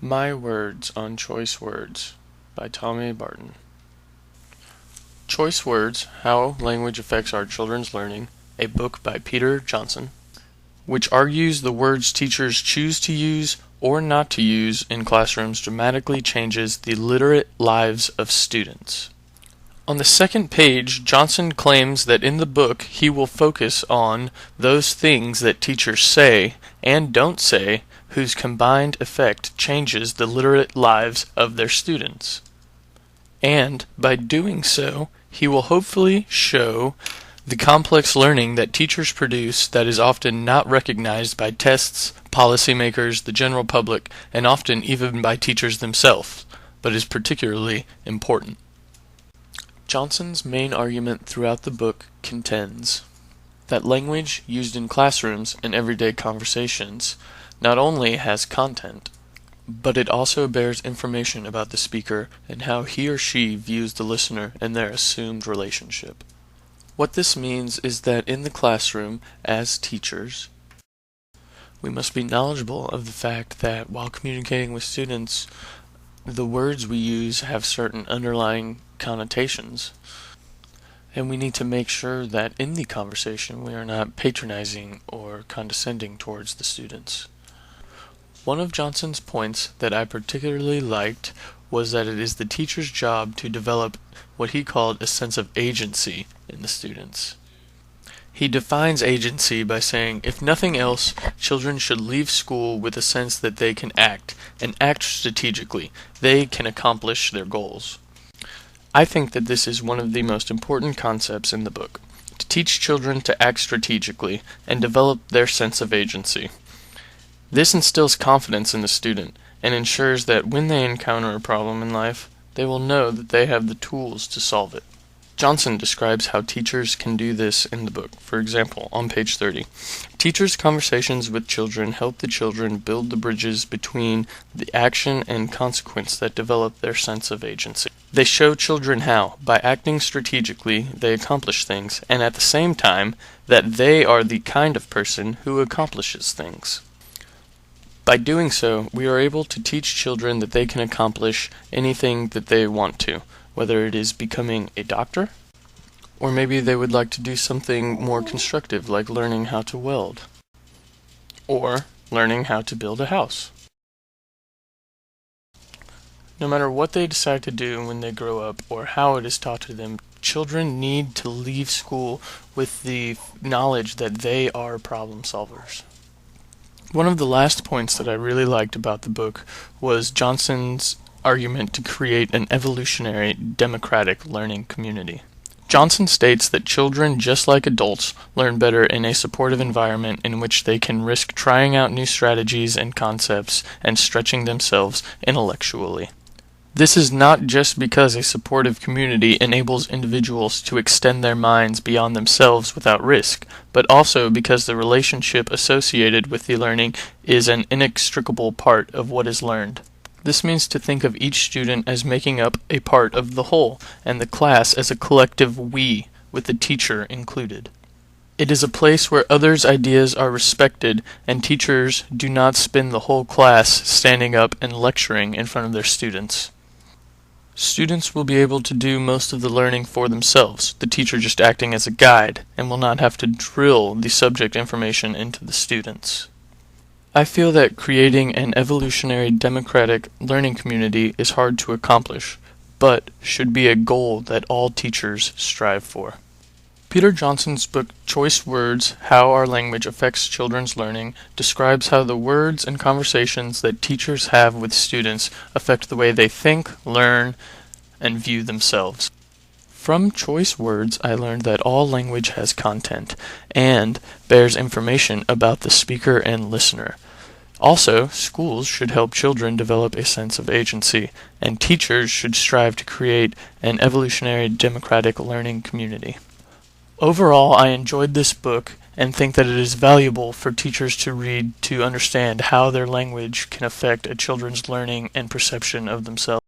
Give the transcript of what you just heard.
My Words on Choice Words by Tommy Barton. Choice Words, How Language Affects Our Children's Learning, a book by Peter Johnson, which argues the words teachers choose to use or not to use in classrooms dramatically changes the literate lives of students. On the second page, Johnson claims that in the book he will focus on those things that teachers say and don't say whose combined effect changes the literate lives of their students. And by doing so, he will hopefully show the complex learning that teachers produce that is often not recognized by tests, policymakers, the general public, and often even by teachers themselves, but is particularly important. Johnson's main argument throughout the book contends that language used in classrooms and everyday conversations not only has content, but it also bears information about the speaker and how he or she views the listener and their assumed relationship. What this means is that in the classroom, as teachers, we must be knowledgeable of the fact that while communicating with students, the words we use have certain underlying connotations, and we need to make sure that in the conversation we are not patronizing or condescending towards the students. One of Johnson's points that I particularly liked was that it is the teacher's job to develop what he called a sense of agency in the students. He defines agency by saying, if nothing else, children should leave school with a sense that they can act, and act strategically. They can accomplish their goals. I think that this is one of the most important concepts in the book, to teach children to act strategically and develop their sense of agency. This instills confidence in the student and ensures that when they encounter a problem in life, they will know that they have the tools to solve it. Johnson describes how teachers can do this in the book. For example, on page 30, teachers' conversations with children help the children build the bridges between the action and consequence that develop their sense of agency. They show children how, by acting strategically, they accomplish things, and at the same time, that they are the kind of person who accomplishes things. By doing so, we are able to teach children that they can accomplish anything that they want to, whether it is becoming a doctor, or maybe they would like to do something more constructive like learning how to weld, or learning how to build a house. No matter what they decide to do when they grow up or how it is taught to them, children need to leave school with the knowledge that they are problem solvers. One of the last points that I really liked about the book was Johnson's argument to create an evolutionary democratic learning community. Johnson states that children, just like adults, learn better in a supportive environment in which they can risk trying out new strategies and concepts and stretching themselves intellectually. This is not just because a supportive community enables individuals to extend their minds beyond themselves without risk, but also because the relationship associated with the learning is an inextricable part of what is learned. This means to think of each student as making up a part of the whole, and the class as a collective we, with the teacher included. It is a place where others' ideas are respected, and teachers do not spend the whole class standing up and lecturing in front of their students. Students will be able to do most of the learning for themselves, the teacher just acting as a guide, and will not have to drill the subject information into the students. I feel that creating an evolutionary democratic learning community is hard to accomplish, but should be a goal that all teachers strive for. Peter Johnson's book Choice Words, How Our Language Affects Children's Learning describes how the words and conversations that teachers have with students affect the way they think, learn, and view themselves. From Choice Words, I learned that all language has content and bears information about the speaker and listener. Also, schools should help children develop a sense of agency, and teachers should strive to create an evolutionary democratic learning community. Overall, I enjoyed this book and think that it is valuable for teachers to read to understand how their language can affect a children's learning and perception of themselves.